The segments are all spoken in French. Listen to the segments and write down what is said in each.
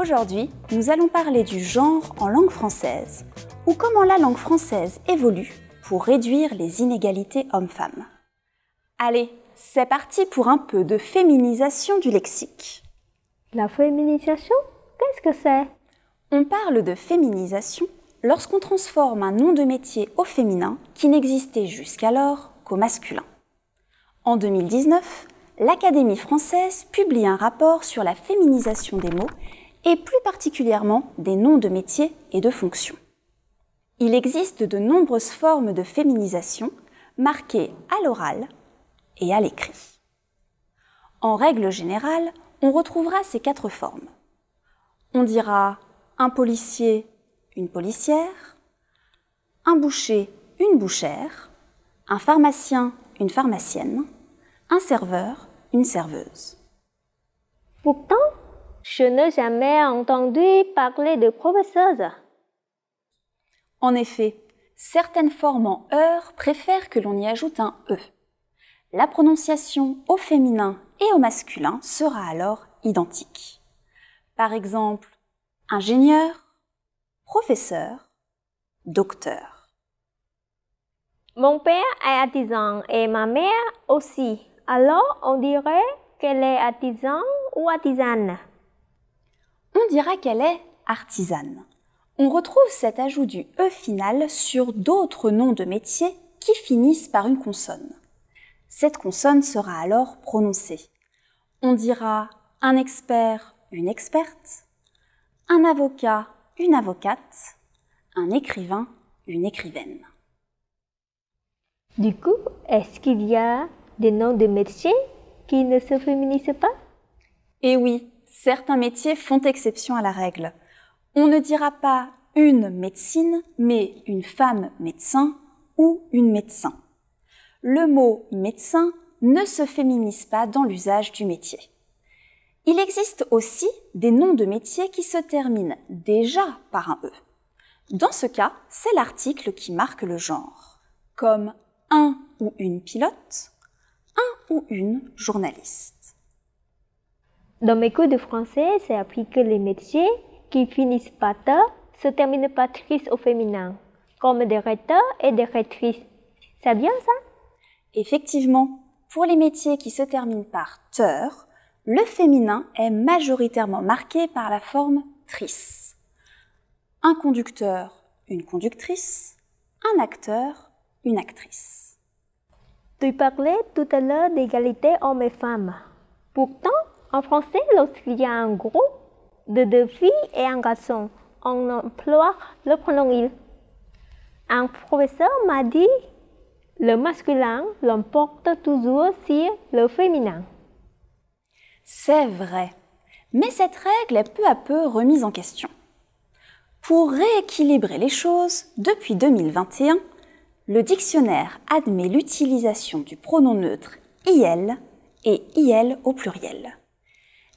Aujourd'hui, nous allons parler du genre en langue française ou comment la langue française évolue pour réduire les inégalités hommes-femmes. Allez, c'est parti pour un peu de féminisation du lexique. La féminisation, qu'est-ce que c'est? On parle de féminisation lorsqu'on transforme un nom de métier au féminin qui n'existait jusqu'alors qu'au masculin. En 2019, l'Académie française publie un rapport sur la féminisation des mots et plus particulièrement des noms de métiers et de fonctions. Il existe de nombreuses formes de féminisation marquées à l'oral et à l'écrit. En règle générale, on retrouvera ces 4 formes. On dira un policier, une policière, un boucher, une bouchère, un pharmacien, une pharmacienne, un serveur, une serveuse. Pourtant, je n'ai jamais entendu parler de professeuse. En effet, certaines formes en heure préfèrent que l'on y ajoute un E. La prononciation au féminin et au masculin sera alors identique. Par exemple, ingénieur, professeur, docteur. Mon père est artisan et ma mère aussi. Alors, on dirait qu'elle est artisan ou artisane. On dira qu'elle est artisane. On retrouve cet ajout du E final sur d'autres noms de métiers qui finissent par une consonne. Cette consonne sera alors prononcée. On dira un expert, une experte, un avocat, une avocate, un écrivain, une écrivaine. Du coup, est-ce qu'il y a des noms de métiers qui ne se féminisent pas? Et oui, certains métiers font exception à la règle. On ne dira pas une médecine, mais une femme médecin ou une médecin. Le mot médecin ne se féminise pas dans l'usage du métier. Il existe aussi des noms de métiers qui se terminent déjà par un E. Dans ce cas, c'est l'article qui marque le genre, comme un ou une pilote, un ou une journaliste. Dans mes cours de français, c'est appris que les métiers qui finissent par « te » se terminent par « trice » au féminin, comme des recteurs et des rectrices. C'est bien ça? Effectivement, pour les métiers qui se terminent par « teur », le féminin est majoritairement marqué par la forme « trice ». Un conducteur, une conductrice, un acteur, une actrice. Tu parlais tout à l'heure d'égalité hommes et femmes. Pourtant, en français, lorsqu'il y a un groupe de 2 filles et un garçon, on emploie le pronom il. Un professeur m'a dit le masculin l'emporte toujours sur le féminin. C'est vrai, mais cette règle est peu à peu remise en question. Pour rééquilibrer les choses, depuis 2021, le dictionnaire admet l'utilisation du pronom neutre IL et IL au pluriel.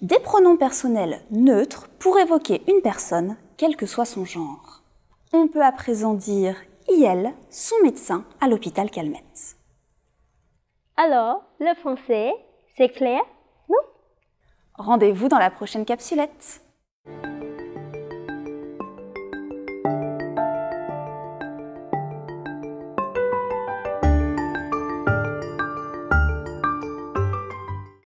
Des pronoms personnels neutres pour évoquer une personne, quel que soit son genre. On peut à présent dire IL, son médecin à l'hôpital Calmette. Alors, le français, c'est clair, non? Rendez-vous dans la prochaine capsulette.